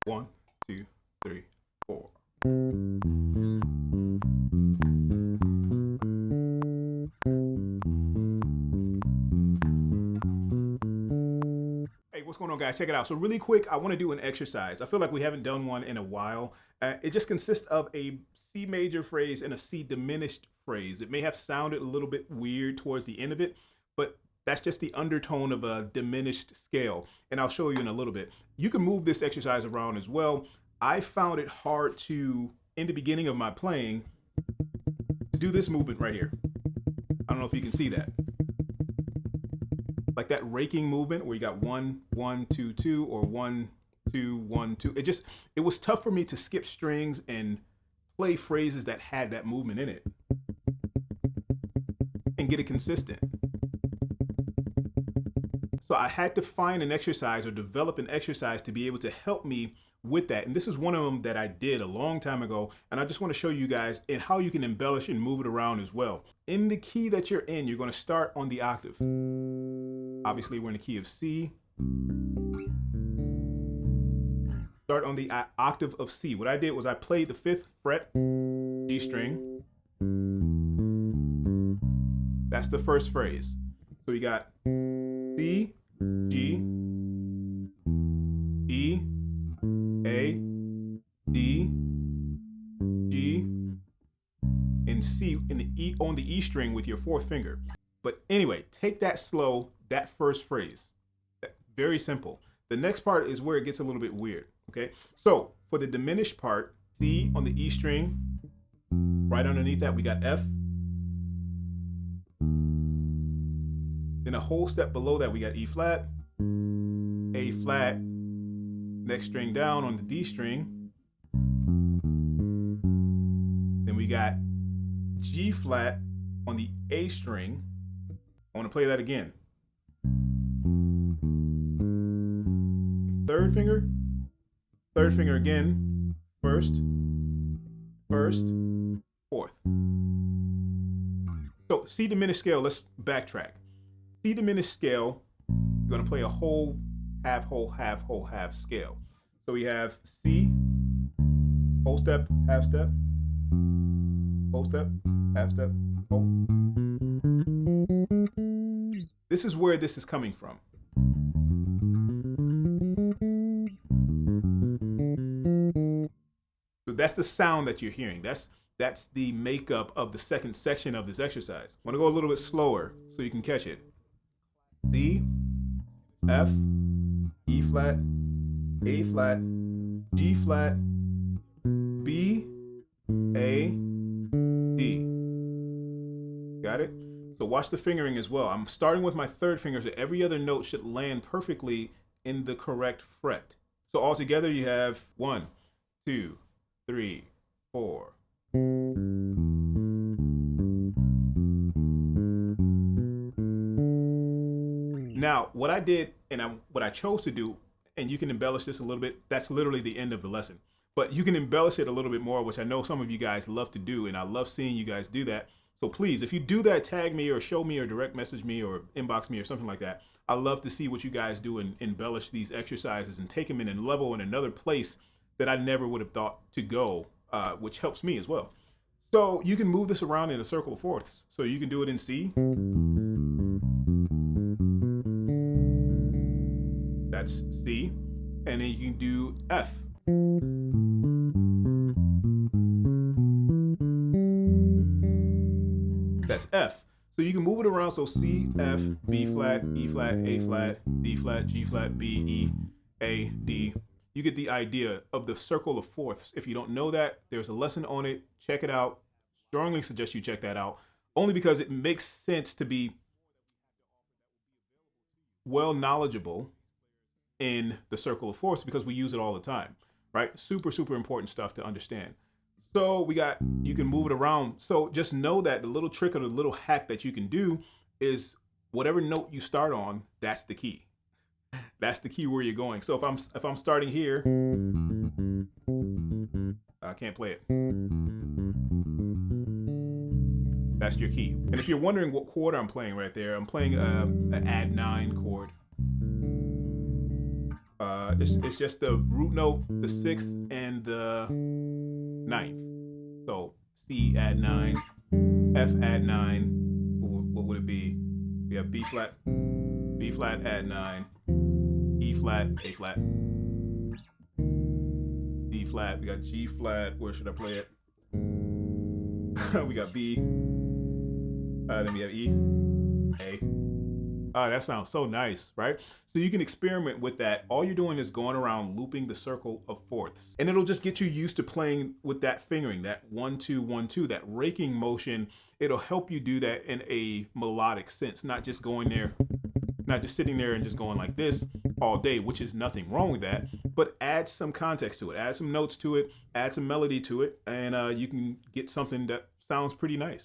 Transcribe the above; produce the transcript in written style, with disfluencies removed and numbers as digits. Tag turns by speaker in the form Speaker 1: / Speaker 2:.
Speaker 1: 1, 2, 3, 4. Hey, what's going on, guys? Check it out. So really quick, I want to do an exercise. I feel like we haven't done one in a while. It just consists of a C major phrase and a C diminished phrase. It may have sounded a little bit weird towards the end of it, but that's just the undertone of a diminished scale. And I'll show you in a little bit. You can move this exercise around as well. I found it hard to, in the beginning of my playing, to do this movement right here. I don't know if you can see that. Like that raking movement where you got 1, 1, 2, 2, or 1, 2, 1, 2. It was tough for me to skip strings and play phrases that had that movement in it and get it consistent. So I had to find an exercise or develop an exercise to be able to help me with that. And this is one of them that I did a long time ago. And I just want to show you guys and how you can embellish and move it around as well. In the key that you're in, you're going to start on the octave. Obviously, we're in the key of C. Start on the octave of C. What I did was I played the 5th fret G string. That's the first phrase. So you got C, G, E, A, D, G, and C in the E on the E string with your 4th finger. But anyway, take that slow, that first phrase. Very simple. The next part is where it gets a little bit weird. Okay, so for the diminished part, C on the E string, right underneath that we got F. Then a whole step below that we got E flat, A flat, next string down on the D string. Then we got G flat on the A string. I want to play that again. 3rd finger, 3rd finger again, 1st, 1st, 4th. So C diminished scale, let's backtrack. C diminished scale, you're going to play a whole, half, whole, half, whole, half scale. So we have C, whole step, half step, whole step, half step, whole. This is where this is coming from. So that's the sound that you're hearing. That's the makeup of the second section of this exercise. I want to go a little bit slower so you can catch it. D, F, E flat, A flat, G flat, B, A, D. Got it? So watch the fingering as well. I'm starting with my 3rd finger, so every other note should land perfectly in the correct fret. So altogether you have 1, 2, 3, 4. Now, what I did and what I chose to do, and you can embellish this a little bit, that's literally the end of the lesson. But you can embellish it a little bit more, which I know some of you guys love to do, and I love seeing you guys do that. So please, if you do that, tag me or show me or direct message me or inbox me or something like that. I love to see what you guys do and embellish these exercises and take them in a level in another place that I never would have thought to go, which helps me as well. So you can move this around in a circle of fourths. So you can do it in C. That's C. And then you can do F. That's F. So you can move it around. So C, F, B flat, E flat, A flat, D flat, G flat, B, E, A, D. You get the idea of the circle of fourths. If you don't know that, there's a lesson on it. Check it out. Strongly suggest you check that out. Only because it makes sense to be well knowledgeable in the circle of fourths because we use it all the time, right? Super, super important stuff to understand. So we got, you can move it around. So just know that the little trick or the little hack that you can do is whatever note you start on, that's the key. That's the key where you're going. So if I'm starting here, I can't play it. That's your key. And if you're wondering what chord I'm playing right there, I'm playing an add 9 chord. It's just the root note, the 6th and the 9th. So C add 9, F add 9. What would it be? We have B flat add 9, E flat, A flat, D flat. We got G flat. Where should I play it? We got B. Then we have E, A. Oh, that sounds so nice, right? So you can experiment with that. All you're doing is going around looping the circle of fourths. And it'll just get you used to playing with that fingering, that 1, 2, 1, 2, that raking motion. It'll help you do that in a melodic sense, not just going there, not just sitting there and just going like this all day, which is nothing wrong with that, but add some context to it, add some notes to it, add some melody to it, and you can get something that sounds pretty nice.